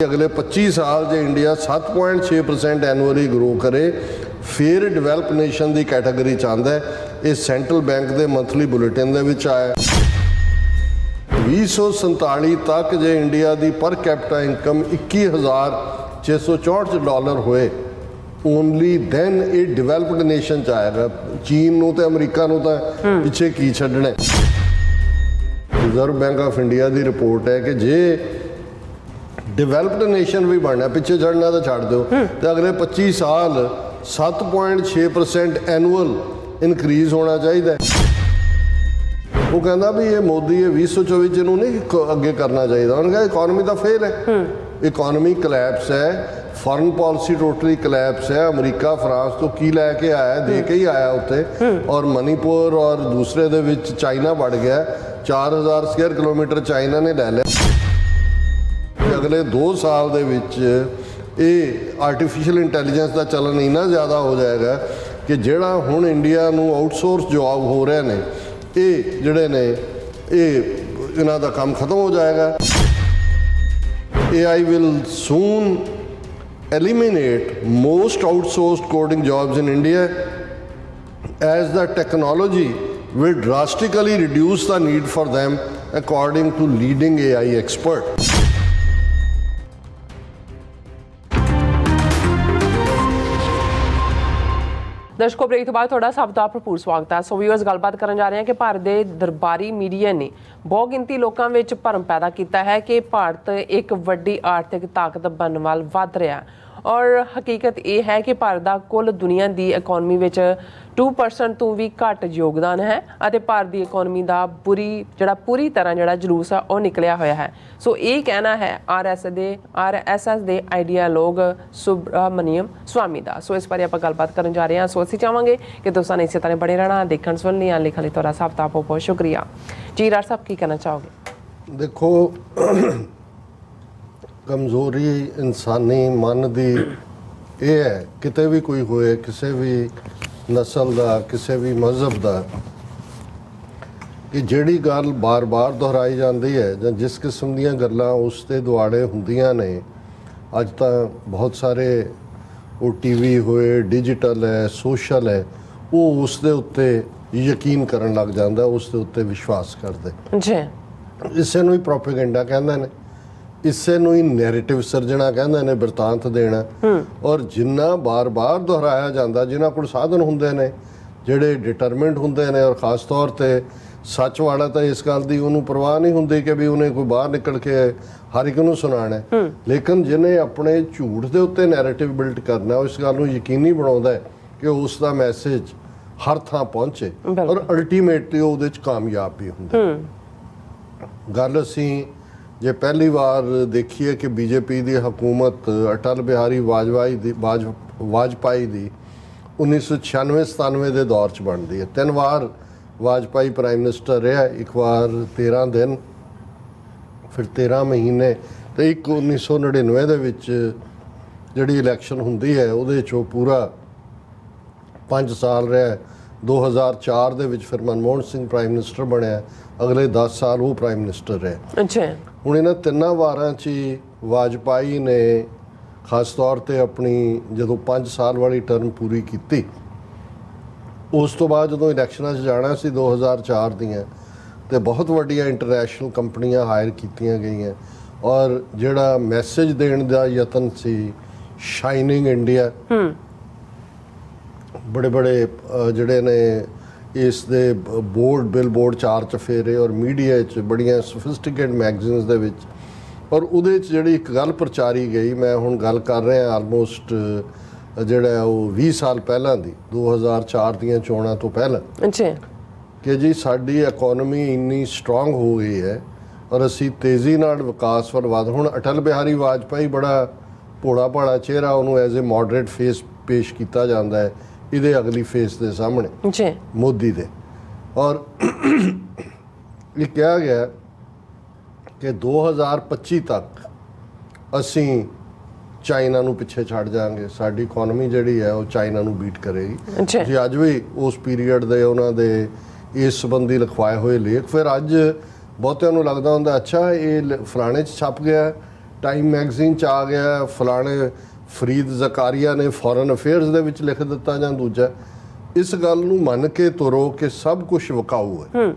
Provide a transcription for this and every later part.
अगले 25 साल जे India 7.6% annually grow करे फिर डिवेलप नेशन की कैटेगरी च आंदा है। ये सेंट्रल बैंक के मंथली बुलेटिन दे विच आया। 2047 तक जे इंडिया की पर कैपिटा इनकम $21,664 होए ओनली दैन ये डिवेलप्ड नेशन च आएगा। चीन नूं ते अमरीका नूं तां पिछे की छड्डना। रिजर्व बैंक ऑफ इंडिया की रिपोर्ट है कि जे डिवेलप्ड नेशन भी बनना, पिछे छड़ना तो छड़ दो, तो अगले 25 साल 7.6% एनुअल इनक्रीज होना चाहिए। वो कहना भी ये मोदी ये 2024 इनू नहीं अगे करना चाहिए। उन्होंने कहा इकॉनमी तो फेल है, इकॉनमी कलैप्स है, फॉरेन पॉलिसी टोटली कलैप्स है। अमरीका फ्रांस तो की लैके आया, दे के ही आया उत्ते, और मणिपुर और दूसरे दे विच चाइना बढ़ गया। 4000 स्क्वायर किलोमीटर चाइना ने लै लिया। अगले 2 साल दे विच ये आर्टिफिशियल इंटैलीजेंस का चलन इन्ना ज़्यादा हो जाएगा कि जिहड़ा हुण इंडिया नूं आउटसोर्स जॉब हो रहे ने ये जिहड़े ने ये इन्हां दा काम खत्म हो जाएगा। AI will soon eliminate most outsourced coding jobs in India as the technology will drastically reduce the need for them, according to leading AI experts. दर्शकों ब्रेक तो बाद थोड़ा सਭ ਦਾ ਭਰਪੂਰ ਸਵਾਗਤ ਹੈ। ਸੋ ਵੀਅਰਸ ਗੱਲਬਾਤ ਕਰਨ ਜਾ ਰਹੇ ਹਾਂ ਕਿ ਭਾਰਤ ਦੇ ਦਰਬਾਰੀ ਮੀਡੀਆ ਨੇ ਬਹੁਤ ਗਿਣਤੀ ਲੋਕਾਂ ਵਿੱਚ ਭਰਮ ਪੈਦਾ ਕੀਤਾ ਹੈ ਕਿ ਭਾਰਤ ਇੱਕ ਵੱਡੀ ਆਰਥਿਕ ਤਾਕਤ ਬਣਨ ਵੱਲ ਵਧ ਰਿਹਾ ਔਰ ਹਕੀਕਤ ਇਹ ਹੈ ਕਿ ਭਾਰਤ ਦਾ ਕੁੱਲ ਦੁਨੀਆ ਦੀ ਇਕਨੋਮੀ ਵਿੱਚ 2% ਤੋਂ ਵੀ ਘੱਟ ਯੋਗਦਾਨ ਹੈ ਅਤੇ ਭਾਰਤ ਦੀ ਇਕਨੋਮੀ ਦਾ ਪੂਰੀ ਤਰ੍ਹਾਂ ਜਿਹੜਾ ਜਲੂਸ ਆ ਉਹ ਨਿਕਲਿਆ ਹੋਇਆ ਹੈ। ਸੋ ਇਹ ਕਹਿਣਾ ਹੈ RSS ਦੇ ਆਈਡੀਆਲੋਗ ਸੁਬਰਾਮਨੀਅਮ ਸਵਾਮੀ ਦਾ। ਸੋ ਇਸ ਬਾਰੇ ਆਪਾਂ ਗੱਲਬਾਤ ਕਰਨ ਜਾ ਰਹੇ ਹਾਂ। ਸੋ ਅਸੀਂ ਚਾਹਾਂਗੇ ਕਿ ਤੁਸੀਂ ਇਸੇ ਤਰ੍ਹਾਂ ਬਣੇ ਰਹਿਣਾ, ਦੇਖਣ ਸੁਣਨ ਲਈ ਲਿਖਣ ਲਈ ਤੁਹਾਡਾ ਸਭ ਦਾ ਬਹੁਤ ਸ਼ੁਕਰੀਆ ਜੀ। ਰਾਜ ਸਾਹਿਬ ਕੀ ਕਹਿਣਾ ਚਾਹੋਗੇ? देखो कमज़ोरी इंसानी मन की ये है, किते भी कोई होए, किसी भी नस्ल का, किसी भी मजहब का, कि जिहड़ी गल बार बार दोहराई जाती है जां जिस किस्म दीयां गल्लां उस दे दुआड़े हुंदियां ने, अज तां बहुत सारे वो TV होए, डिजिटल है, सोशल है, वो उस दे उत्ते यकीन करन लग जांदा, उस दे उत्ते विश्वास करदे जी। इसे नूं ही प्रोपेगेंडा कहंदे ने, इसे नूं ही नैरेटिव सिरजना कहंदे ने, बिरतांत देना। और जिन्ना बार बार दोहराया जाता, जिन्हां कोल साधन हुंदे ने, जिहड़े डिटरमिंड हुंदे ने, और खास तौर ते सच वाला तो इस गल की उन्होंने परवाह नहीं हुंदी कि भी उन्हें कोई बाहर निकल के हर एक नूं सुनाना है। लेकिन जिन्हें अपने झूठ के उत्ते नैरेटिव बिल्ड करना, इस गल नूं यकीनी बनाउंदा है कि उसका मैसेज हर थां पहुंचे और अल्टीमेटली उहदे च कामयाब भी हुंदा। गल असीं जे पहली बार देखिए कि BJP की हुकूमत अटल बिहारी वाजपेयी की 1996-97 के दौर च बनती है। 3 बार वाजपेयी प्राइम मिनिस्टर रहा, एक बार 13 दिन, फिर 13 महीने, तो एक 1999 के विच जिहड़ी इलैक्शन हुंदी है उहदे चों पूरा 5 साल रहा। 2004 ਦੇ ਵਿੱਚ ਫਿਰ ਮਨਮੋਹਨ ਸਿੰਘ ਪ੍ਰਾਈਮ ਮਿਨਿਸਟਰ ਬਣਿਆ, ਅਗਲੇ 10 ਸਾਲ ਉਹ ਪ੍ਰਾਈਮ ਮਿਨਿਸਟਰ ਰਹੇ। ਅੱਛਾ। ਹੁਣ ਇਹਨਾਂ 3 ਵਾਰਾਂ 'ਚ ਵਾਜਪਾਈ ਨੇ ਖਾਸ ਤੌਰ ਤੇ ਆਪਣੀ ਜਦੋਂ 5 ਸਾਲ ਵਾਲੀ ਟਰਮ ਪੂਰੀ ਕੀਤੀ, ਉਸ ਤੋਂ ਬਾਅਦ ਜਦੋਂ ਇਲੈਕਸ਼ਨਾਂ 'ਚ ਜਾਣਾ ਸੀ 2004 ਦੀਆਂ, ਤੇ ਬਹੁਤ ਵੱਡੀਆਂ ਇੰਟਰਨੈਸ਼ਨਲ ਕੰਪਨੀਆਂ ਹਾਇਰ ਕੀਤੀਆਂ ਗਈਆਂ ਔਰ ਜਿਹੜਾ ਮੈਸੇਜ ਦੇਣ ਦਾ ਯਤਨ ਸੀ ਸ਼ਾਈਨਿੰਗ ਇੰਡੀਆ, बड़े बड़े जिहड़े ने इस दे बोर्ड बिलबोर्ड 4 चफेरे और मीडिया बड़िया सोफिस्टिकेट मैगजीन्स दे विच, और उहदे च जिहड़ी एक गल प्रचारी गई, मैं हुण गल कर रहा आलमोस्ट जिहड़ा वो 20 साल पहलां दी, 2004 दीयां चोणां तो पहलां, कि जी साडी इकोनॉमी इन्नी स्ट्रोंग हो गई है और असी तेज़ी नाल विकास वल वध। हुण अटल बिहारी वाजपेयी बड़ा भोला भाला चेहरा, उन्होंने एज ए मॉडरेट फेस पेश किया जाता है ਇਹਦੇ ਅਗਲੀ ਫੇਸ ਦੇ ਸਾਹਮਣੇ ਜੀ ਮੋਦੀ ਦੇ। ਔਰ ਇਹ ਕਿਹਾ ਗਿਆ ਕਿ 2025 ਤੱਕ ਅਸੀਂ ਚਾਈਨਾ ਨੂੰ ਪਿੱਛੇ ਛੱਡ ਜਾਾਂਗੇ, ਸਾਡੀ ਇਕਨੋਮੀ ਜਿਹੜੀ ਹੈ ਉਹ ਚਾਈਨਾ ਨੂੰ ਬੀਟ ਕਰੇਗੀ। ਜੀ ਅੱਜ ਵੀ ਉਸ ਪੀਰੀਅਡ ਦੇ ਉਹਨਾਂ ਦੇ ਇਸ ਸੰਬੰਧੀ ਲਿਖਵਾਏ ਹੋਏ ਲੇਖ, ਫਿਰ ਅੱਜ ਬਹੁਤਿਆਂ ਨੂੰ ਲੱਗਦਾ ਹੁੰਦਾ ਅੱਛਾ ਇਹ ਫਲਾਣੇ 'ਚ ਛਪ ਗਿਆ, ਟਾਈਮ ਮੈਗਜ਼ੀਨ 'ਚ ਆ ਗਿਆ, ਫਲਾਣੇ ਫਰੀਦ ਜ਼ਕਾਰੀਆ ਨੇ ਫੋਰਨ ਅਫੇਅਰਸ ਦੇ ਵਿੱਚ ਲਿਖ ਦਿੱਤਾ ਜਾਂ ਦੂਜਾ। ਇਸ ਗੱਲ ਨੂੰ ਮੰਨ ਕੇ ਤੁਰੋ ਕਿ ਸਭ ਕੁਝ ਵਿਕਾਊ ਹੈ।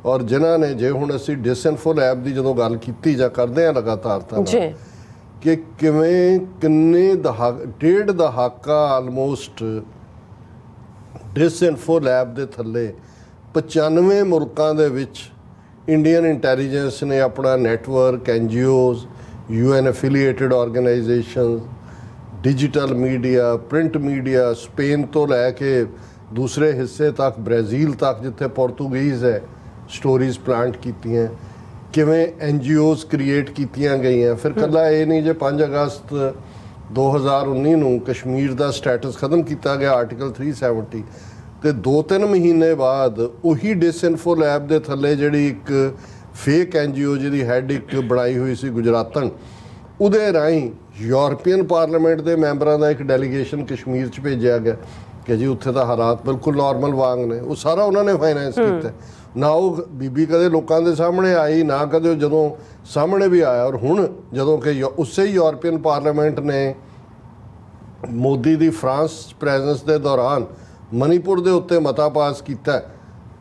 ਔਰ ਜਿਨ੍ਹਾਂ ਨੇ, ਜੇ ਹੁਣ ਅਸੀਂ ਡਿਸਇਨਫੋ ਲੈਬ ਦੀ ਜਦੋਂ ਗੱਲ ਕੀਤੀ ਜਾਂ ਕਰਦੇ ਹਾਂ ਲਗਾਤਾਰਤਾ ਨਾਲ, ਕਿ ਕਿਵੇਂ ਕਿੰਨੇ ਡੇਢ ਦਹਾਕਾ ਆਲਮੋਸਟ ਡਿਸਇਨਫੋ ਲੈਬ ਦੇ ਥੱਲੇ 95 ਮੁਲਕਾਂ ਦੇ ਵਿੱਚ ਇੰਡੀਅਨ ਇੰਟੈਲੀਜੈਂਸ ਨੇ ਆਪਣਾ network, NGOs, UN affiliated organisations, digital media, print media, Spain ਤੋਂ ਲੈ ਕੇ ਦੂਸਰੇ ਹਿੱਸੇ ਤੱਕ, ਬ੍ਰਾਜ਼ੀਲ ਤੱਕ ਜਿੱਥੇ ਪੋਰਤੂਗੀਜ਼ ਹੈ, ਸਟੋਰੀਜ਼ ਪਲਾਂਟ ਕੀਤੀਆਂ, ਕਿਵੇਂ NGOs ਕ੍ਰੀਏਟ ਕੀਤੀਆਂ ਗਈਆਂ। ਫਿਰ ਇਕੱਲਾ ਇਹ ਨਹੀਂ ਜੇ 5 ਅਗਸਤ 2019 ਨੂੰ ਕਸ਼ਮੀਰ ਦਾ ਸਟੇਟਸ ਖਤਮ ਕੀਤਾ ਗਿਆ ਆਰਟੀਕਲ 370, ਤੇ 2-3 ਮਹੀਨੇ ਬਾਅਦ ਉਹੀ ਡਿਸਇਨਫੋ ਲੈਬ ਦੇ ਥੱਲੇ ਜਿਹੜੀ ਇੱਕ ਫੇਕ NGO ਜਿਹਦੀ ਹੈਡ ਇੱਕ ਬਣਾਈ ਹੋਈ ਸੀ ਗੁਜਰਾਤਨ, ਉਹਦੇ ਰਾਹੀਂ ਯੂਰਪੀਅਨ ਪਾਰਲੀਮੈਂਟ ਦੇ ਮੈਂਬਰਾਂ ਦਾ ਇੱਕ ਡੈਲੀਗੇਸ਼ਨ ਕਸ਼ਮੀਰ 'ਚ ਭੇਜਿਆ ਗਿਆ ਕਿ ਜੀ ਉੱਥੇ ਤਾਂ ਹਾਲਾਤ ਬਿਲਕੁਲ ਨਾਰਮਲ ਵਾਂਗ ਨੇ। ਉਹ ਸਾਰਾ ਉਹਨਾਂ ਨੇ ਫਾਈਨੈਂਸ ਕੀਤਾ। ਨਾ ਉਹ ਬੀਬੀ ਕਦੇ ਲੋਕਾਂ ਦੇ ਸਾਹਮਣੇ ਆਈ, ਨਾ ਕਦੇ ਜਦੋਂ ਸਾਹਮਣੇ ਵੀ ਆਇਆ। ਔਰ ਹੁਣ ਜਦੋਂ ਕਿ ਉਸੇ ਯੂਰਪੀਅਨ ਪਾਰਲੀਮੈਂਟ ਨੇ ਮੋਦੀ ਦੀ ਫਰਾਂਸ ਪ੍ਰੈਜ਼ੈਂਸ ਦੇ ਦੌਰਾਨ ਮਨੀਪੁਰ ਦੇ ਉੱਤੇ ਮਤਾ ਪਾਸ ਕੀਤਾ,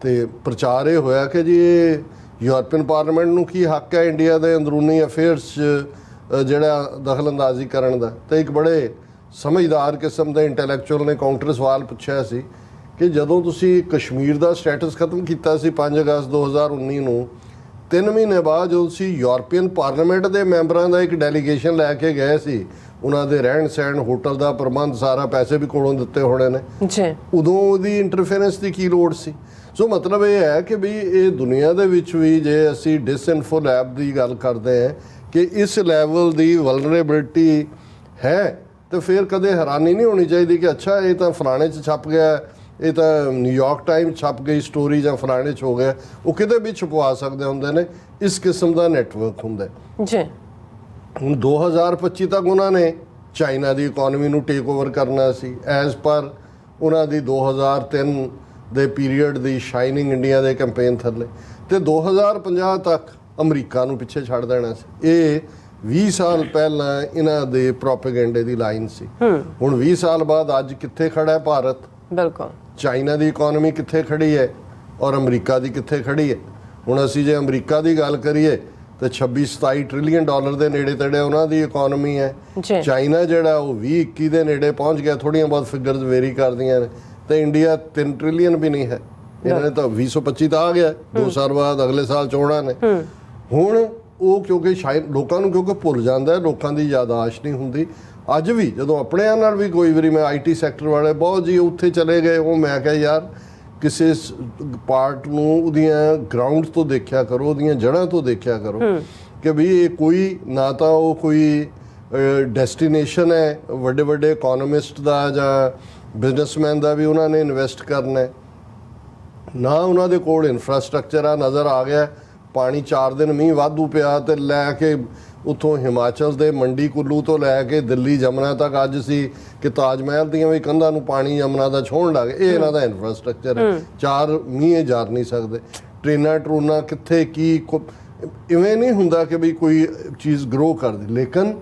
ਤੇ ਪ੍ਰਚਾਰ ਇਹ ਹੋਇਆ ਕਿ ਜੀ ਇਹ ਯੂਰਪੀਅਨ ਪਾਰਲੀਮੈਂਟ ਨੂੰ ਕੀ ਹੱਕ ਹੈ ਇੰਡੀਆ ਦੇ ਅੰਦਰੂਨੀ ਅਫੇਅਰਸ 'ਚ ਜਿਹੜਾ ਦਖਲਅੰਦਾਜ਼ੀ ਕਰਨ ਦਾ। ਤੇ ਇੱਕ ਬੜੇ ਸਮਝਦਾਰ ਕਿਸਮ ਦੇ ਇੰਟੈਲੈਕਚੁਅਲ ਨੇ ਕਾਊਂਟਰ ਸਵਾਲ ਪੁੱਛਿਆ ਸੀ ਕਿ ਜਦੋਂ ਤੁਸੀਂ ਕਸ਼ਮੀਰ ਦਾ ਸਟੇਟਸ ਖਤਮ ਕੀਤਾ ਸੀ 5 ਅਗਸਤ 2019 ਨੂੰ, 3 ਮਹੀਨੇ ਬਾਅਦ ਜਦੋਂ ਤੁਸੀਂ ਯੂਰਪੀਅਨ ਪਾਰਲੀਮੈਂਟ ਦੇ ਮੈਂਬਰਾਂ ਦਾ ਇੱਕ ਡੈਲੀਗੇਸ਼ਨ ਲੈ ਕੇ ਗਏ ਸੀ, ਉਹਨਾਂ ਦੇ ਰਹਿਣ ਸਹਿਣ, ਹੋਟਲ ਦਾ ਪ੍ਰਬੰਧ, ਸਾਰਾ ਪੈਸੇ ਵੀ ਕੋਲੋਂ ਦਿੱਤੇ ਹੋਣੇ ਨੇ ਜੀ, ਉਦੋਂ ਉਹਦੀ ਇੰਟਰਫੇਰੈਂਸ ਦੀ ਕੀ ਲੋੜ ਸੀ। ਸੋ ਮਤਲਬ ਇਹ ਹੈ ਕਿ ਵੀ ਇਹ ਦੁਨੀਆ ਦੇ ਵਿੱਚ ਵੀ ਜੇ ਅਸੀਂ ਡਿਸਇਨਫੋ ਲੈਬ ਦੀ ਗੱਲ ਕਰਦੇ ਹਾਂ ਕਿ ਇਸ ਲੈਵਲ ਦੀ ਵਲਨਰੇਬਿਲਿਟੀ ਹੈ, ਤੇ ਫਿਰ ਕਦੇ ਹੈਰਾਨੀ ਨਹੀਂ ਹੋਣੀ ਚਾਹੀਦੀ ਕਿ ਅੱਛਾ ਇਹ ਤਾਂ ਫਲਾਣੇ 'ਚ ਛਪ ਗਿਆ, ਇਹ ਤਾਂ ਨਿਊਯਾਰਕ ਟਾਈਮ ਛਪ ਗਈ ਸਟੋਰੀ ਜਾਂ ਫਲਾਣੇ 'ਚ ਹੋ ਗਿਆ। ਉਹ ਕਿਤੇ ਵੀ ਛਪਵਾ ਸਕਦੇ ਹੁੰਦੇ ਨੇ। ਇਸ ਕਿਸਮ ਦਾ ਨੈਟਵਰਕ ਹੁੰਦਾ ਜੀ। ਹੁਣ 2025 ਤੱਕ ਉਹਨਾਂ ਨੇ ਚਾਈਨਾ ਦੀ ਇਕਨੋਮੀ ਨੂੰ ਟੇਕ ਓਵਰ ਕਰਨਾ ਸੀ ਐਜ਼ ਪਰ ਉਹਨਾਂ ਦੀ 2003 ਦੇ ਪੀਰੀਅਡ ਦੀ ਸ਼ਾਈਨਿੰਗ ਇੰਡੀਆ ਦੇ ਕੈਂਪੇਨ ਥੱਲੇ, ਤੇ 2050 ਤੱਕ ਅਮਰੀਕਾ ਨੂੰ ਪਿੱਛੇ ਛੱਡ ਦੇਣਾ ਸੀ। ਇਹ 20 ਸਾਲ ਪਹਿਲਾਂ ਇਹਨਾਂ ਦੇ ਪ੍ਰੋਪੇਗੈਂਡੇ ਦੀ ਲਾਈਨ ਸੀ। ਹੁਣ 20 ਸਾਲ ਬਾਅਦ ਅੱਜ ਕਿੱਥੇ ਖੜਾ ਹੈ ਭਾਰਤ? ਬਿਲਕੁਲ। ਚਾਈਨਾ ਦੀ ਇਕਨੋਮੀ ਕਿੱਥੇ ਖੜੀ ਹੈ ਔਰ ਅਮਰੀਕਾ ਦੀ ਕਿੱਥੇ ਖੜੀ ਹੈ? ਹੁਣ ਅਸੀਂ ਜੇ ਅਮਰੀਕਾ ਦੀ ਗੱਲ ਕਰੀਏ ਤਾਂ 26-27 ਟ੍ਰਿਲੀਅਨ ਡਾਲਰ ਦੇ ਨੇੜੇ ਤੇੜੇ ਉਹਨਾਂ ਦੀ ਇਕਨੋਮੀ ਹੈ। ਚਾਈਨਾ ਜਿਹੜਾ ਉਹ 20-21 ਦੇ ਨੇੜੇ ਪਹੁੰਚ ਗਿਆ, ਥੋੜ੍ਹੀਆਂ ਬਹੁਤ ਫਿਗਰਸ ਵੇਰੀ ਕਰਦੀਆਂ ਨੇ, ਤੇ ਇੰਡੀਆ 3 ਟ੍ਰਿਲੀਅਨ ਵੀ ਨਹੀਂ ਹੈ। ਇਹਨਾਂ ਨੇ ਤਾਂ 2025 ਤਾਂ ਆ ਗਿਆ, 2 ਸਾਲ ਬਾਅਦ ਅਗਲੇ ਸਾਲ ਚੋਣਾਂ ਨੇ। ਹੁਣ ਉਹ ਕਿਉਂਕਿ ਸ਼ਾਇਦ ਲੋਕਾਂ ਨੂੰ ਕਿਉਂਕਿ ਭੁੱਲ ਜਾਂਦਾ, ਲੋਕਾਂ ਦੀ ਯਾਦਾਸ਼ਤ ਨਹੀਂ ਹੁੰਦੀ। ਅੱਜ ਵੀ ਜਦੋਂ ਆਪਣਿਆਂ ਨਾਲ ਵੀ ਕੋਈ ਵਾਰੀ ਮੈਂ IT ਸੈਕਟਰ ਵਾਲੇ ਬਹੁਤ ਜੀ ਉੱਥੇ ਚਲੇ ਗਏ, ਉਹ ਮੈਂ ਕਿਹਾ ਯਾਰ ਕਿਸੇ ਪਾਰਟ ਨੂੰ ਉਹਦੀਆਂ ਗਰਾਊਂਡ ਤੋਂ ਦੇਖਿਆ ਕਰੋ, ਉਹਦੀਆਂ ਜੜ੍ਹਾਂ ਤੋਂ ਦੇਖਿਆ ਕਰੋ ਕਿ ਵੀ ਇਹ ਕੋਈ ਨਾ ਤਾਂ ਉਹ ਕੋਈ ਡੈਸਟੀਨੇਸ਼ਨ ਹੈ ਵੱਡੇ ਵੱਡੇ ਇਕੋਨੋਮਿਸਟ ਦਾ ਜਾਂ ਬਿਜ਼ਨਸਮੈਨ ਦਾ ਵੀ ਉਹਨਾਂ ਨੇ ਇਨਵੈਸਟ ਕਰਨਾ, ਨਾ ਉਹਨਾਂ ਦੇ ਕੋਲ ਇਨਫਰਾਸਟ੍ਰਕਚਰ ਆ। ਨਜ਼ਰ ਆ ਗਿਆ ਪਾਣੀ 4 ਦਿਨ ਮੀਂਹ ਵਾਧੂ ਪਿਆ ਤੇ ਲੈ ਕੇ ਉੱਥੋਂ ਹਿਮਾਚਲ ਦੇ ਮੰਡੀ ਕੁੱਲੂ ਤੋਂ ਲੈ ਕੇ ਦਿੱਲੀ ਜਮਨਾ ਤੱਕ ਅੱਜ ਸੀ ਕਿ ਤਾਜ ਮਹਿਲ ਦੀਆਂ ਵੀ ਕੰਧਾਂ ਨੂੰ ਪਾਣੀ ਯਮਨਾ ਦਾ ਛੋਹਣ ਲੱਗ ਗਏ। ਇਹ ਇਹਨਾਂ ਦਾ ਇਨਫਰਾਸਟ੍ਰਕਚਰ ਹੈ। 4 ਮੀਂਹ ਜਾ ਨਹੀਂ ਸਕਦੇ। ਟ੍ਰੇਨਾਂ ਟਰੂਨਾਂ ਕਿੱਥੇ ਕੀ ਇਵੇਂ ਨਹੀਂ ਹੁੰਦਾ ਕਿ ਵੀ ਕੋਈ ਚੀਜ਼ ਗਰੋ ਕਰਦੀ। ਲੇਕਿਨ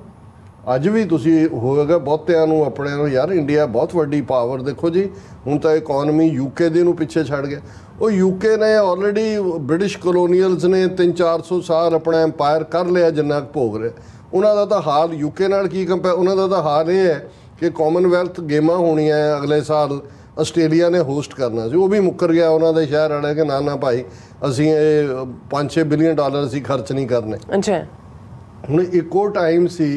ਅੱਜ ਵੀ ਤੁਸੀਂ ਹੋਵੇਗਾ ਬਹੁਤਿਆਂ ਨੂੰ ਆਪਣੇ ਨੂੰ ਯਾਰ ਇੰਡੀਆ ਬਹੁਤ ਵੱਡੀ ਪਾਵਰ, ਦੇਖੋ ਜੀ ਹੁਣ ਤਾਂ ਇਕਨੋਮੀ UK ਦੇ ਨੂੰ ਪਿੱਛੇ ਛੱਡ ਗਿਆ। ਉਹ UK ਨੇ ਆਲਰੇਡੀ ਬ੍ਰਿਟਿਸ਼ ਕਲੋਨੀਅਲਸ ਨੇ 300-400 ਸਾਲ ਆਪਣਾ ਐਮਪਾਇਰ ਕਰ ਲਿਆ ਜਿੰਨਾ ਕੁ ਭੋਗ ਰਿਹਾ। ਉਹਨਾਂ ਦਾ ਤਾਂ ਹਾਲ UK ਨਾਲ ਕੀ ਕੰਪੇਅਰ, ਉਹਨਾਂ ਦਾ ਤਾਂ ਹਾਲ ਇਹ ਹੈ ਕਿ ਕਾਮਨਵੈਲਥ ਗੇਮਾਂ ਹੋਣੀਆਂ ਅਗਲੇ ਸਾਲ ਆਸਟ੍ਰੇਲੀਆ ਨੇ ਹੋਸਟ ਕਰਨਾ ਸੀ, ਉਹ ਵੀ ਮੁੱਕਰ ਗਿਆ ਉਹਨਾਂ ਦੇ ਸ਼ਹਿਰ ਵਾਲੇ ਕਿ ਨਾ ਭਾਈ ਅਸੀਂ ਇਹ 5-6 ਬਿਲੀਅਨ ਡਾਲਰ ਅਸੀਂ ਖਰਚ ਨਹੀਂ ਕਰਨੇ। ਅੱਛਾ, ਹੁਣ ਇੱਕੋ ਟਾਈਮ ਸੀ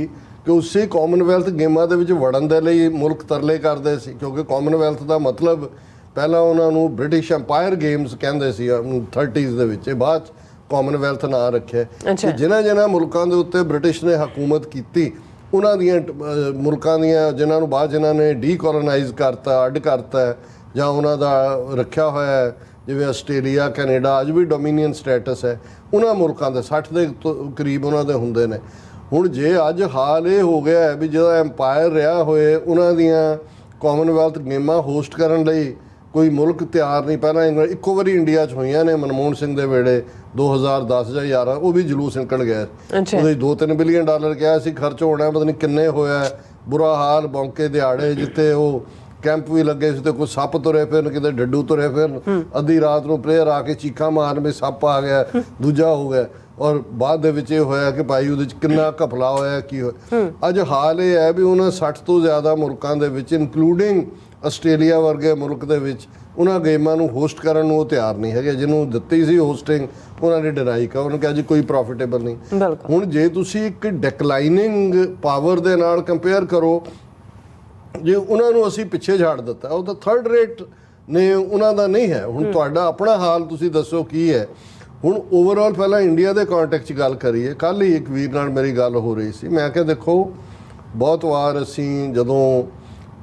ਕਿ ਉਸੇ ਕਾਮਨਵੈਲਥ ਗੇਮਾਂ ਦੇ ਵਿੱਚ ਵੜਨ ਦੇ ਲਈ ਮੁਲਕ ਤਰਲੇ ਕਰਦੇ ਸੀ, ਕਿਉਂਕਿ ਕਾਮਨਵੈਲਥ ਦਾ ਮਤਲਬ ਪਹਿਲਾਂ ਉਹਨਾਂ ਨੂੰ ਬ੍ਰਿਟਿਸ਼ ਐਮਪਾਇਰ ਗੇਮਸ ਕਹਿੰਦੇ ਸੀ 30s ਦੇ ਵਿੱਚ, ਬਾਅਦ ਕਾਮਨਵੈਲਥ ਨਾਂ ਰੱਖਿਆ। ਜਿਨ੍ਹਾਂ ਮੁਲਕਾਂ ਦੇ ਉੱਤੇ ਬ੍ਰਿਟਿਸ਼ ਨੇ ਹਕੂਮਤ ਕੀਤੀ ਉਹਨਾਂ ਦੀਆਂ ਮੁਲਕਾਂ ਦੀਆਂ ਜਿਨ੍ਹਾਂ ਨੂੰ ਬਾਅਦ ਜਿਨ੍ਹਾਂ ਨੇ ਡੀਕੋਲੋਨਾਈਜ਼ ਕਰਤਾ, ਅੱਡ ਕਰਤਾ ਜਾਂ ਉਹਨਾਂ ਦਾ ਰੱਖਿਆ ਹੋਇਆ, ਜਿਵੇਂ ਆਸਟ੍ਰੇਲੀਆ, ਕੈਨੇਡਾ ਅੱਜ ਵੀ ਡੋਮੀਨੀਅਨ ਸਟੇਟਸ ਹੈ, ਉਹਨਾਂ ਮੁਲਕਾਂ ਦੇ 60 ਦੇ ਕਰੀਬ ਉਹਨਾਂ ਦੇ ਹੁੰਦੇ ਨੇ। ਹੁਣ ਜੇ ਅੱਜ ਹਾਲ ਇਹ ਹੋ ਗਿਆ ਹੈ ਵੀ ਜਿਹੜਾ ਐਮਪਾਇਰ ਰਿਹਾ ਹੋਏ ਉਹਨਾਂ ਦੀਆਂ ਕਾਮਨਵੈਲਥ ਗੇਮਾਂ ਹੋਸਟ ਕਰਨ ਲਈ ਕੋਈ ਮੁਲਕ ਤਿਆਰ ਨਹੀਂ। ਪਹਿਲਾਂ ਇੱਕੋ ਵਾਰੀ ਇੰਡੀਆ 'ਚ ਹੋਈਆਂ ਨੇ ਮਨਮੋਹਨ ਸਿੰਘ ਦੇ ਵੇਲੇ 2010 ਜਾਂ 11, ਉਹ ਵੀ ਜਲੂਸ ਨਿਕਲ ਗਿਆ। ਉਹਦੇ 2-3 ਬਿਲੀਅਨ ਡਾਲਰ ਕਿਹਾ ਸੀ ਖਰਚ ਹੋਣਾ, ਪਤਾ ਨਹੀਂ ਕਿੰਨੇ ਹੋਇਆ। ਬੁਰਾ ਹਾਲ, ਬੌਂਕੇ ਦਿਹਾੜੇ, ਜਿੱਥੇ ਉਹ ਕੈਂਪ ਵੀ ਲੱਗੇ ਸੀ ਤੇ ਕੋਈ ਸੱਪ ਤੁਰੇ ਫਿਰਨ, ਕਿਤੇ ਡੱਡੂ ਤੁਰੇ ਫਿਰਨ। ਅੱਧੀ ਰਾਤ ਨੂੰ ਪਲੇਅਰ ਆ ਕੇ ਚੀਖਾਂ ਮਾਰਨ ਵੀ ਸੱਪ ਆ ਗਿਆ, ਦੂਜਾ ਹੋ ਗਿਆ। ਔਰ ਬਾਅਦ ਦੇ ਵਿੱਚ ਇਹ ਹੋਇਆ ਕਿ ਭਾਈ ਉਹਦੇ 'ਚ ਕਿੰਨਾ ਘਪਲਾ ਹੋਇਆ, ਕੀ ਹੋਇਆ। ਅੱਜ ਹਾਲ ਇਹ ਹੈ ਵੀ ਉਹਨਾਂ 60 ਤੋਂ ਜ਼ਿਆਦਾ ਮੁਲਕਾਂ ਦੇ ਵਿੱਚ, ਇਨਕਲੂਡਿੰਗ ਆਸਟ੍ਰੇਲੀਆ ਵਰਗੇ ਮੁਲਕ ਦੇ ਵਿੱਚ, ਉਹਨਾਂ ਗੇਮਾਂ ਨੂੰ ਹੋਸਟ ਕਰਨ ਨੂੰ ਉਹ ਤਿਆਰ ਨਹੀਂ ਹੈਗੇ। ਜਿਹਨੂੰ ਦਿੱਤੀ ਸੀ ਹੋਸਟਿੰਗ ਉਹਨਾਂ ਨੇ ਡਿਨਾਈ ਕਰ, ਉਹਨੇ ਕਿਹਾ ਜੀ ਕੋਈ ਪ੍ਰੋਫਿਟੇਬਲ ਨਹੀਂ। ਹੁਣ ਜੇ ਤੁਸੀਂ ਇੱਕ ਡਿਕਲਾਈਨਿੰਗ ਪਾਵਰ ਦੇ ਨਾਲ ਕੰਪੇਅਰ ਕਰੋ, ਜੇ ਉਹਨਾਂ ਨੂੰ ਅਸੀਂ ਪਿੱਛੇ ਛੱਡ ਦਿੱਤਾ, ਉਹ ਤਾਂ ਥਰਡ ਰੇਟ ਨੇ, ਉਹਨਾਂ ਦਾ ਨਹੀਂ ਹੈ। ਹੁਣ ਤੁਹਾਡਾ ਆਪਣਾ ਹਾਲ ਤੁਸੀਂ ਦੱਸੋ ਕੀ ਹੈ। ਹੁਣ ਓਵਰਆਲ ਪਹਿਲਾਂ ਇੰਡੀਆ ਦੇ ਕੰਟੈਕਸਟ 'ਚ ਗੱਲ ਕਰੀਏ। ਕੱਲ੍ਹ ਹੀ ਇੱਕ ਵੀਰ ਨਾਲ ਮੇਰੀ ਗੱਲ ਹੋ ਰਹੀ ਸੀ। ਮੈਂ ਕਿਹਾ ਦੇਖੋ, ਬਹੁਤ ਵਾਰ ਅਸੀਂ ਜਦੋਂ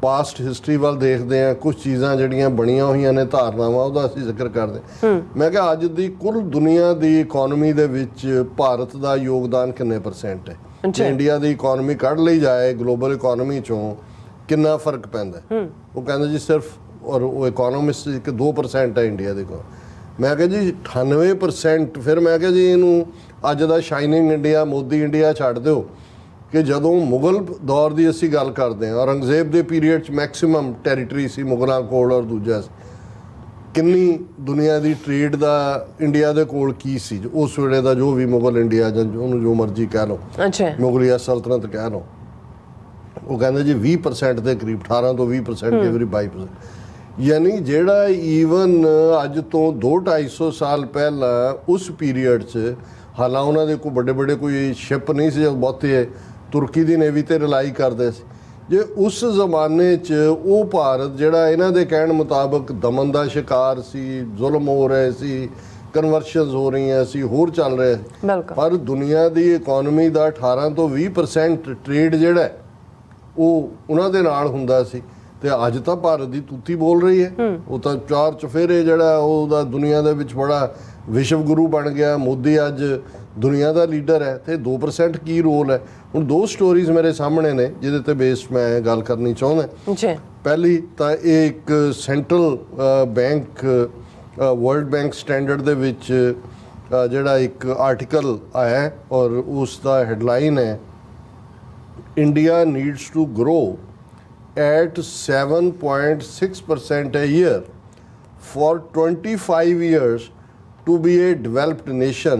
ਪਾਸਟ ਹਿਸਟਰੀ ਵੱਲ ਦੇਖਦੇ ਹਾਂ, ਕੁਝ ਚੀਜ਼ਾਂ ਜਿਹੜੀਆਂ ਬਣੀਆਂ ਹੋਈਆਂ ਨੇ ਧਾਰਨਾਵਾਂ, ਉਹਦਾ ਅਸੀਂ ਜ਼ਿਕਰ ਕਰਦੇ। ਮੈਂ ਕਿਹਾ ਅੱਜ ਦੀ ਕੁੱਲ ਦੁਨੀਆ ਦੀ ਇਕਨੋਮੀ ਦੇ ਵਿੱਚ ਭਾਰਤ ਦਾ ਯੋਗਦਾਨ ਕਿੰਨੇ % ਹੈ। ਜੇ ਇੰਡੀਆ ਦੀ ਇਕਨੋਮੀ ਕੱਢ ਲਈ ਜਾਏ ਗਲੋਬਲ ਇਕਨੋਮੀ 'ਚੋਂ, ਕਿੰਨਾ ਫਰਕ ਪੈਂਦਾ। ਉਹ ਕਹਿੰਦੇ ਜੀ ਸਿਰਫ, ਔਰ ਉਹ ਇਕਨੋਮਿਸਟ ਕਿ 2% ਹੈ ਇੰਡੀਆ ਦੇ ਕੋਲ। ਮੈਂ ਕਿਹਾ ਜੀ 98%। ਫਿਰ ਮੈਂ ਕਿਹਾ ਜੀ ਇਹਨੂੰ ਅੱਜ ਦਾ ਸ਼ਾਈਨਿੰਗ ਇੰਡੀਆ, ਮੋਦੀ ਇੰਡੀਆ ਛੱਡ ਦਿਓ ਕਿ ਜਦੋਂ ਮੁਗਲ ਦੌਰ ਦੀ ਅਸੀਂ ਗੱਲ ਕਰਦੇ ਹਾਂ, ਔਰੰਗਜ਼ੇਬ ਦੇ ਪੀਰੀਅਡ 'ਚ ਮੈਕਸਿਮਮ ਟੈਰੀਟਰੀ ਸੀ ਮੁਗਲਾਂ ਕੋਲ, ਔਰ ਦੂਜਾ ਕਿੰਨੀ ਦੁਨੀਆ ਦੀ ਟ੍ਰੇਡ ਦਾ ਇੰਡੀਆ ਦੇ ਕੋਲ ਕੀ ਸੀ ਉਸ ਵੇਲੇ ਦਾ, ਜੋ ਵੀ ਮੁਗਲ ਇੰਡੀਆ ਜਾਂ ਉਹਨੂੰ ਜੋ ਮਰਜ਼ੀ ਕਹਿ ਲਓ, ਮੁਗਲਿਆ ਸਲਤਨਤ ਕਹਿ ਲਓ। ਉਹ ਕਹਿੰਦੇ ਜੀ 20% ਦੇ ਕਰੀਬ, 18 ਤੋਂ 20%, ਕਈ ਵਾਰੀ 22%। ਯਾਨੀ ਜਿਹੜਾ ਈਵਨ ਅੱਜ ਤੋਂ 200-250 ਸਾਲ ਪਹਿਲਾਂ ਉਸ ਪੀਰੀਅਡ 'ਚ, ਹਾਲਾਂ ਉਹਨਾਂ ਦੇ ਕੋਈ ਵੱਡੇ ਕੋਈ ਸ਼ਿਪ ਨਹੀਂ ਸੀ, ਬਹੁਤੇ ਤੁਰਕੀ ਦੀ ਨੇਵੀ 'ਤੇ ਰਿਲਾਈ ਕਰਦੇ ਸੀ। ਜੇ ਉਸ ਜ਼ਮਾਨੇ 'ਚ ਉਹ ਭਾਰਤ ਜਿਹੜਾ ਇਹਨਾਂ ਦੇ ਕਹਿਣ ਮੁਤਾਬਕ ਦਮਨ ਦਾ ਸ਼ਿਕਾਰ ਸੀ, ਜ਼ੁਲਮ ਹੋ ਰਹੇ ਸੀ, ਕਨਵਰਸ਼ਨਸ ਹੋ ਰਹੀਆਂ ਸੀ, ਹੋਰ ਚੱਲ ਰਿਹਾ ਸੀ, ਪਰ ਦੁਨੀਆ ਦੀ ਇਕਨੋਮੀ ਦਾ 18 ਤੋਂ 20% ਟ੍ਰੇਡ ਜਿਹੜਾ ਉਹ ਉਹਨਾਂ ਦੇ ਨਾਲ ਹੁੰਦਾ ਸੀ। ਤੇ ਅੱਜ ਤਾਂ ਭਾਰਤ ਦੀ ਤੂਤੀ ਬੋਲ ਰਹੀ ਹੈ। ਉਹ ਤਾਂ 4 ਚੁਫੇਰੇ ਜਿਹੜਾ ਉਹਦਾ ਦੁਨੀਆ ਦੇ ਵਿੱਚ ਬੜਾ ਵਿਸ਼ਵ ਗੁਰੂ ਬਣ ਗਿਆ। ਮੋਦੀ ਅੱਜ ਦੁਨੀਆ ਦਾ ਲੀਡਰ ਹੈ ਤੇ 2% ਕੀ ਰੋਲ ਹੈ। ਹੁਣ 2 ਸਟੋਰੀਜ਼ ਮੇਰੇ ਸਾਹਮਣੇ ਨੇ ਜਿਹਦੇ ਤੇ ਬੇਸ ਮੈਂ ਗੱਲ ਕਰਨੀ ਚਾਹੁੰਦਾ। ਪਹਿਲੀ ਤਾਂ ਇਹ ਇੱਕ central bank, world bank standard ਦੇ ਵਿੱਚ ਜਿਹੜਾ ਇੱਕ ਆਰਟੀਕਲ ਆਇਆ, ਔਰ ਉਸ ਦਾ ਹੈਡਲਾਈਨ ਹੈ, India needs to grow at 7.6% a year for 25 years to be a developed nation,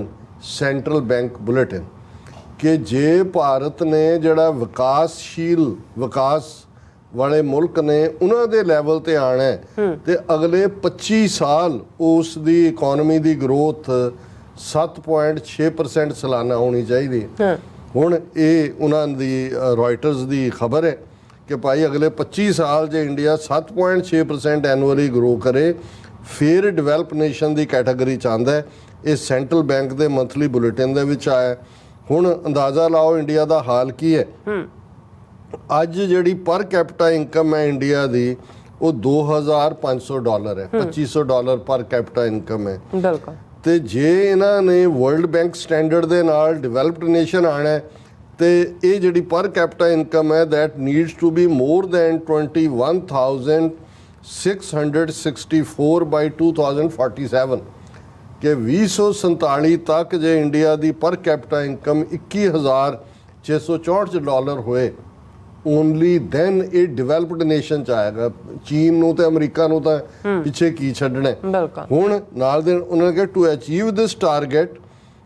central bank bulletin. ਕਿ ਜੇ ਭਾਰਤ ਨੇ ਜਿਹੜਾ ਵਿਕਾਸ ਵਾਲੇ ਮੁਲਕ ਨੇ ਉਹਨਾਂ ਦੇ ਲੈਵਲ ਤੇ ਆਣਾ ਹੈ ਤੇ ਅਗਲੇ 25 ਸਾਲ ਉਸ ਦੀ ਇਕਨੋਮੀ ਦੀ ਗਰੋਥ 7.6% ਸਾਲਾਨਾ ਹੋਣੀ ਚਾਹੀਦੀ ਹੈ। ਹੁਣ ਇਹ ਉਹਨਾਂ ਦੀ ਰॉयटर्स ਦੀ ਖਬਰ ਹੈ ਕਿ ਭਾਈ ਅਗਲੇ 25 ਸਾਲ ਜੇ ਇੰਡੀਆ 7.6% ਐਨੂਅਲੀ ਗਰੋ ਕਰੇ ਫਿਰ ਡਿਵੈਲਪ ਨੇਸ਼ਨ ਦੀ ਕੈਟਾਗਰੀ 'ਚ ਆਉਂਦਾ ਹੈ। ਇਹ ਸੈਂਟਰਲ ਬੈਂਕ ਦੇ ਮੰਥਲੀ ਬੁਲੇਟਿਨ ਦੇ ਵਿੱਚ ਆਇਆ। ਹੁਣ ਅੰਦਾਜ਼ਾ ਲਾਓ ਇੰਡੀਆ ਦਾ ਹਾਲ ਕੀ ਹੈ। ਅੱਜ ਜਿਹੜੀ ਪਰ ਕੈਪੀਟਾ ਇਨਕਮ ਹੈ ਇੰਡੀਆ ਦੀ ਉਹ $2,500 ਹੈ, $2,500 ਪਰ ਕੈਪੀਟਾ ਇਨਕਮ ਹੈ। ਬਿਲਕੁਲ। ਤੇ ਜੇ ਇਹਨਾਂ ਨੇ ਵਰਲਡ ਬੈਂਕ ਸਟੈਂਡਰਡ ਦੇ ਨਾਲ ਡਿਵੈਲਪਡ ਨੇਸ਼ਨ ਆਣਾ ਤੇ ਇਹ ਜਿਹੜੀ ਪਰ ਕੈਪੀਟਾ ਇਨਕਮ ਹੈ that needs to be more than 21,664 by 2047 ਕਿ 2047 ਤੱਕ ਜੇ ਇੰਡੀਆ ਦੀ ਪਰ ਕੈਪੀਟਾ ਇਨਕਮ $21,664 ਹੋਏ, ਓਨਲੀ ਦੈਨ ਇਹ ਡਿਵੈਲਪਡ ਨੇਸ਼ਨ ਚ ਆਏਗਾ। ਚੀਨ ਨੂੰ ਤੇ ਅਮਰੀਕਾ ਨੂੰ ਤਾਂ ਪਿੱਛੇ ਕੀ ਛੱਡਣਾ। ਹੁਣ ਨਾਲ ਦੇ ਉਹਨਾਂ ਨੇ ਕਿਹਾ to achieve this target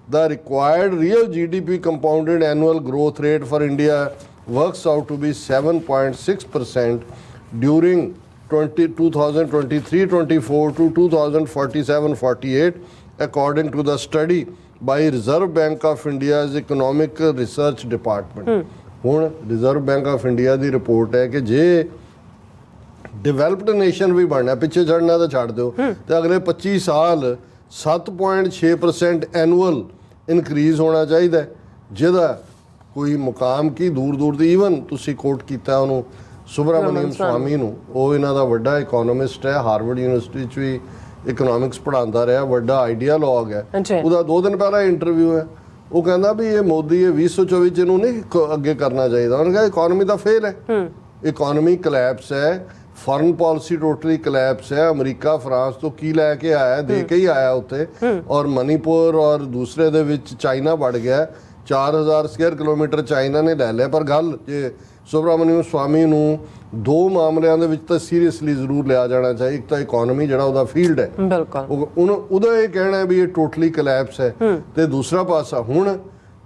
the required real GDP compounded annual growth rate for India works out to be 7.6% during 2023-24 to 2047-48 according to the study by Reserve Bank of India's Economic Research Department. ਹੁਣ Reserve Bank of India the report ਹੈ ਕਿ ਜੇ developed nation ਵੀ ਬਣਨਾ, ਪਿੱਛੇ ਛੱਡਣਾ ਤਾਂ ਛੱਡ ਦਿਓ, ਤੇ ਅਗਲੇ 25 ਸਾਲ 7.6% ਐਨੂਅਲ ਇਨਕਰੀਜ਼ ਹੋਣਾ ਚਾਹੀਦਾ, ਜਿਹਦਾ ਕੋਈ ਮੁਕਾਮ ਕੀ ਦੂਰ ਦੀ। ਈਵਨ ਤੁਸੀਂ ਕੋਟ ਕੀਤਾ ਉਹਨੂੰ ਸੁਬਰਾਮਨੀਅਮ ਸਵਾਮੀ ਨੂੰ, ਉਹ ਇਹਨਾਂ ਦਾ ਵੱਡਾ ਇਕਨੋਮਿਸਟ ਹੈ, ਹਾਰਵਰਡ ਯੂਨੀਵਰਸਿਟੀ 'ਚ ਵੀ ਇਕਨੋਮਿਕਸ ਪੜ੍ਹਾਉਂਦਾ ਰਿਹਾ, ਵੱਡਾ ਆਈਡੀਆਲੋਗ ਹੈ। ਉਹਦਾ 2 ਦਿਨ ਪਹਿਲਾਂ ਇੰਟਰਵਿਊ ਹੈ। ਉਹ ਕਹਿੰਦਾ ਵੀ ਇਹ ਮੋਦੀ ਇਹ 2024 'ਚ ਇਹਨੂੰ ਨਹੀਂ ਅੱਗੇ ਕਰਨਾ ਚਾਹੀਦਾ। ਉਹਨੇ ਕਿਹਾ ਇਕਨੋਮੀ ਤਾਂ ਫੇਲ ਹੈ, ਇਕਨੋਮੀ ਕਲੈਪਸ ਹੈ, ਫੋਰਨ ਪਾਲਿਸੀ ਟੋਟਲੀ ਕਲੈਪਸ ਹੈ। ਅਮਰੀਕਾ ਫਰਾਂਸ ਤੋਂ ਕੀ ਲੈ ਕੇ ਆਇਆ, ਦੇ ਕੇ ਹੀ ਆਇਆ ਉੱਥੇ, ਔਰ ਮਨੀਪੁਰ ਔਰ ਦੂਸਰੇ ਦੇ ਵਿੱਚ ਚਾਈਨਾ ਵੜ ਗਿਆ। 4000 ਸਕੁਅਰ ਕਿਲੋਮੀਟਰ ਚਾਈਨਾ ਨੇ ਲੈ ਲਿਆ। ਪਰ ਗੱਲ ਜੇ ਸੁਬਰਾਮਨਿਅਮ ਸਵਾਮੀ ਨੂੰ ਦੋ ਮਾਮਲਿਆਂ ਦੇ ਵਿੱਚ ਤਾਂ ਸੀਰੀਅਸਲੀ ਜ਼ਰੂਰ ਲਿਆ ਜਾਣਾ ਚਾਹੀਦਾ। ਇੱਕ ਤਾਂ ਇਕਨੋਮੀ ਜਿਹੜਾ ਉਹਦਾ ਫੀਲਡ ਹੈ, ਬਿਲਕੁਲ ਉਹਦਾ ਇਹ ਕਹਿਣਾ ਹੈ ਵੀ ਇਹ ਟੋਟਲੀ ਕਲੈਪਸ ਹੈ, ਤੇ ਦੂਸਰਾ ਪਾਸਾ ਹੁਣ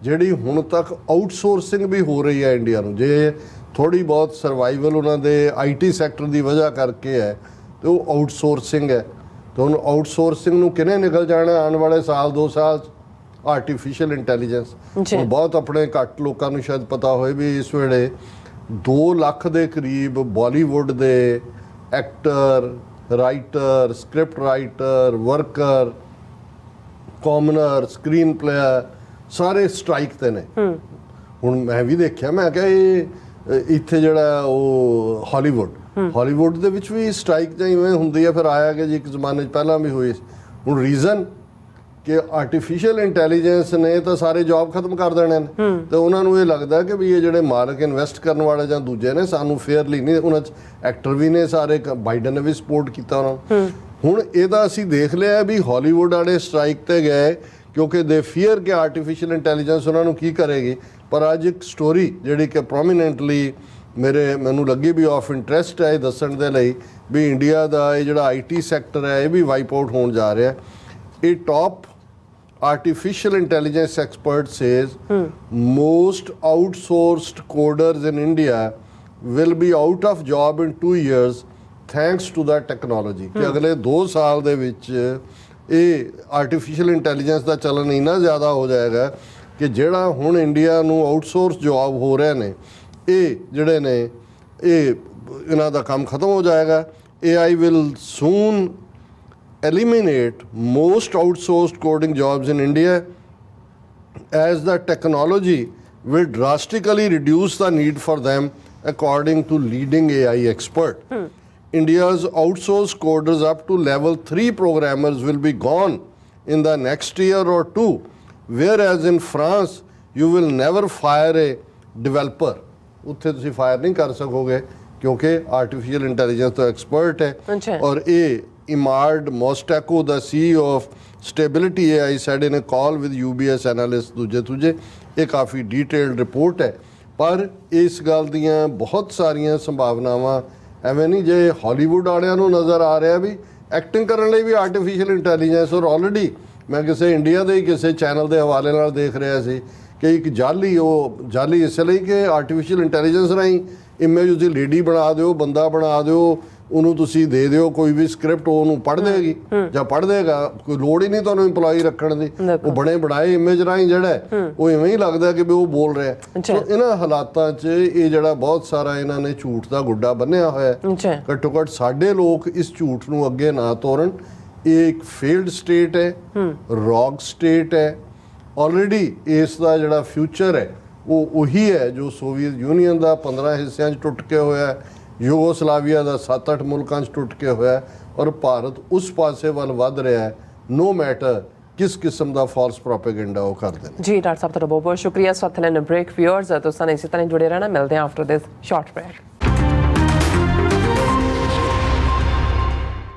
ਜਿਹੜੀ ਹੁਣ ਤੱਕ ਆਊਟਸੋਰਸਿੰਗ ਵੀ ਹੋ ਰਹੀ ਹੈ ਇੰਡੀਆ ਨੂੰ, ਜੇ ਥੋੜੀ ਬਹੁਤ ਸਰਵਾਈਵਲ ਉਹਨਾਂ ਦੇ ਆਈਟੀ ਸੈਕਟਰ ਦੀ ਵਜ੍ਹਾ ਕਰਕੇ ਹੈ ਤੇ ਉਹ ਆਊਟਸੋਰਸਿੰਗ ਹੈ। ਤੇ ਹੁਣ ਆਊਟਸੋਰਸਿੰਗ ਨੂੰ ਕਿਨੇ ਨਿਕਲ ਜਾਣਾ ਆਉਣ ਵਾਲੇ ਸਾਲ 2 ਸਾਲ? Artificial intelligence. ਹੁਣ ਬਹੁਤ ਆਪਣੇ ਘੱਟ ਲੋਕਾਂ ਨੂੰ ਸ਼ਾਇਦ ਪਤਾ ਹੋਏ ਵੀ ਇਸ ਵੇਲੇ 2 ਲੱਖ ਦੇ ਕਰੀਬ ਬਾਲੀਵੁੱਡ ਦੇ actor, writer, script writer, worker, commoner, screen player ਸਾਰੇ ਸਟ੍ਰਾਈਕ ਤੇ ਨੇ। ਹੁਣ ਮੈਂ ਵੀ ਦੇਖਿਆ, ਮੈਂ ਕਿਹਾ ਇਹ ਇੱਥੇ ਜਿਹੜਾ ਉਹ ਹਾਲੀਵੁੱਡ ਦੇ ਵਿੱਚ ਵੀ ਸਟ੍ਰਾਈਕ ਜਿਵੇਂ ਹੁੰਦੀ ਹੈ। ਫਿਰ ਆਇਆ ਕਿ ਜੀ ਇੱਕ ਜ਼ਮਾਨੇ 'ਚ ਪਹਿਲਾਂ ਵੀ ਹੋਈ। ਹੁਣ ਰੀਜ਼ਨ ਕਿ ਆਰਟੀਫਿਸ਼ੀਅਲ ਇੰਟੈਲੀਜੈਂਸ ਨੇ ਤਾਂ ਸਾਰੇ ਜੌਬ ਖਤਮ ਕਰ ਦੇਣੇ ਨੇ, ਤੇ ਉਹਨਾਂ ਨੂੰ ਇਹ ਲੱਗਦਾ ਕਿ ਵੀ ਇਹ ਜਿਹੜੇ ਮਾਰਕ ਇਨਵੈਸਟ ਕਰਨ ਵਾਲੇ ਜਾਂ ਦੂਜੇ ਨੇ ਸਾਨੂੰ ਫੇਅਰਲੀ ਨਹੀਂ, ਉਹਨਾਂ 'ਚ ਐਕਟਰ ਵੀ ਨੇ ਸਾਰੇ, ਬਾਈਡਨ ਨੇ ਵੀ ਸਪੋਰਟ ਕੀਤਾ ਉਹਨਾਂ ਨੂੰ। ਹੁਣ ਇਹਦਾ ਅਸੀਂ ਦੇਖ ਲਿਆ ਵੀ ਹਾਲੀਵੁੱਡ ਵਾਲੇ ਸਟ੍ਰਾਈਕ ਤੇ ਗਏ ਕਿਉਂਕਿ ਦੇ ਫੀਅਰ ਕਿ ਆਰਟੀਫਿਸ਼ੀਅਲ ਇੰਟੈਲੀਜੈਂਸ ਉਹਨਾਂ ਨੂੰ ਕੀ ਕਰੇਗੀ। ਪਰ ਅੱਜ ਇੱਕ ਸਟੋਰੀ ਜਿਹੜੀ ਕਿ ਪ੍ਰੋਮੀਨੈਂਟਲੀ ਮੈਨੂੰ ਲੱਗੀ ਵੀ ਆਫ ਇੰਟਰਸਟ ਹੈ ਦੱਸਣ ਦੇ ਲਈ ਵੀ ਇੰਡੀਆ ਦਾ ਇਹ ਜਿਹੜਾ ਆਈਟੀ ਸੈਕਟਰ ਹੈ ਇਹ ਵੀ ਵਾਈਪ ਆਊਟ ਹੋਣ ਜਾ ਰਿਹਾ। ਇਹ top artificial intelligence expert says most outsourced coders in India will be out of job in 2 years thanks to that technology। ਕਿ ਅਗਲੇ 2 ਸਾਲ ਦੇ ਵਿੱਚ ਇਹ ਆਰਟੀਫਿਸ਼ੀਅਲ ਇੰਟੈਲੀਜੈਂਸ ਦਾ ਚਲਨ ਇੰਨਾ ਜ਼ਿਆਦਾ ਹੋ ਜਾਏਗਾ ਕਿ ਜਿਹੜਾ ਹੁਣ ਇੰਡੀਆ ਨੂੰ ਆਊਟਸੋਰਸ ਜੌਬ ਹੋ ਰਹੇ ਨੇ ਇਹ ਜਿਹੜੇ ਨੇ ਇਹ ਇਹਨਾਂ ਦਾ ਕੰਮ ਖਤਮ ਹੋ ਜਾਏਗਾ। AI will soon eliminate most outsourced coding jobs in India as the technology will drastically reduce the need for them according to leading AI expert. India's outsourced coders up to level 3 programmers will be gone in the next year or 2, whereas in France you will never fire a developer. ਉੱਥੇ ਤੁਸੀਂ fire ਨਹੀਂ ਕਰ ਸਕੋਗੇ ਕਿਉਂਕਿ artificial intelligence ਤੋਂ expert ਹੈ। ਔਰ ਇਹ Imad Mostako, the CEO of Stability AI, said in a call with UBS analyst ਦੂਜੇ ਇਹ ਕਾਫੀ ਡਿਟੇਲਡ ਰਿਪੋਰਟ ਹੈ। ਪਰ ਇਸ ਗੱਲ ਦੀਆਂ ਬਹੁਤ ਸਾਰੀਆਂ ਸੰਭਾਵਨਾਵਾਂ ਐਵੇਂ ਨਹੀਂ ਜੇ ਹਾਲੀਵੁੱਡ ਵਾਲਿਆਂ ਨੂੰ ਨਜ਼ਰ ਆ ਰਿਹਾ ਵੀ ਐਕਟਿੰਗ ਕਰਨ ਲਈ ਵੀ ਆਰਟੀਫਿਸ਼ੀਅਲ ਇੰਟੈਲੀਜੈਂਸ। ਔਰ ਆਲਰੇਡੀ ਮੈਂ ਕਿਸੇ ਇੰਡੀਆ ਦੇ ਕਿਸੇ ਚੈਨਲ ਦੇ ਹਵਾਲੇ ਨਾਲ ਦੇਖ ਰਿਹਾ ਸੀ ਕਿ ਇੱਕ ਜਾਲੀ ਇਸ ਲਈ ਕਿ ਆਰਟੀਫਿਸ਼ੀਅਲ ਇੰਟੈਲੀਜੈਂਸ ਰਾਹੀਂ ਇਮੇਜ ਉਹਦੀ ਲੇਡੀ ਬਣਾ ਦਿਓ, ਬੰਦਾ ਬਣਾ ਦਿਓ, ਉਹਨੂੰ ਤੁਸੀਂ ਦੇ ਦਿਓ ਕੋਈ ਵੀ ਸਕ੍ਰਿਪਟ, ਉਹਨੂੰ ਪੜ੍ਹ ਦੇਗੀ ਜਾਂ ਪੜ੍ਹ ਦੇਗਾ, ਕੋਈ ਲੋੜ ਹੀ ਨਹੀਂ ਤੁਹਾਨੂੰ ਇੰਪਲੋਈ ਰੱਖਣ ਦੀ। ਉਹ ਬਣੇ ਬਣਾਏ ਇਮੇਜ ਰਾਹੀਂ ਜਿਹੜਾ ਉਹ ਇਵੇਂ ਹੀ ਲੱਗਦਾ ਕਿ ਵੀ ਉਹ ਬੋਲ ਰਿਹਾ। ਸੋ ਇਹਨਾਂ ਹਾਲਾਤਾਂ 'ਚ ਇਹ ਜਿਹੜਾ ਬਹੁਤ ਸਾਰਾ ਇਹਨਾਂ ਨੇ ਝੂਠ ਦਾ ਗੁੱਡਾ ਬੰਨਿਆ ਹੋਇਆ। ਘੱਟੋ ਘੱਟ ਸਾਡੇ ਲੋਕ ਇਸ ਝੂਠ ਨੂੰ ਅੱਗੇ ਨਾ ਤੋਰਨ। ਇਹ ਇੱਕ ਫੇਲਡ ਸਟੇਟ ਹੈ, ਰੌਗ ਸਟੇਟ ਹੈ। ਆਲਰੇਡੀ ਇਸ ਦਾ ਜਿਹੜਾ ਫਿਊਚਰ ਹੈ ਉਹ ਉਹੀ ਹੈ ਜੋ ਸੋਵੀਅਤ ਯੂਨੀਅਨ ਦਾ 15 ਹਿੱਸਿਆਂ 'ਚ ਟੁੱਟ ਕੇ ਹੋਇਆ, ਯੂਗੋਸਲਾਵੀਆ ਦਾ 7-8 ਮੁਲਕਾਂ 'ਚ ਟੁੱਟ ਕੇ ਹੋਇਆ, ਔਰ ਭਾਰਤ ਉਸ ਪਾਸੇ ਵੱਲ ਵੱਧ ਰਿਹਾ ਹੈ ਨੋ ਮੈਟਰ ਕਿਸ ਕਿਸਮ ਦਾ ਫਾਲਸ ਪ੍ਰੋਪੇਗੈਂਡਾ ਉਹ ਕਰਦੇ ਨੇ। ਜੀ ਡਾਕਟਰ ਸਾਹਿਬ ਤੁਹਾਡਾ ਬਹੁਤ ਬਹੁਤ ਸ਼ੁਕਰੀਆ। ਸੋ ਥੈਲਨ ਬ੍ਰੇਕ ਵਿਊਅਰਸ ਤੁਸੀਂ ਇਸੇ ਤਰ੍ਹਾਂ ਜੁੜੇ ਰਹਿਣਾ। ਮਿਲਦੇ ਹਾਂ ਆਫਟਰ ਦਿਸ ਸ਼ਾਰਟ ਬ੍ਰੇਕ।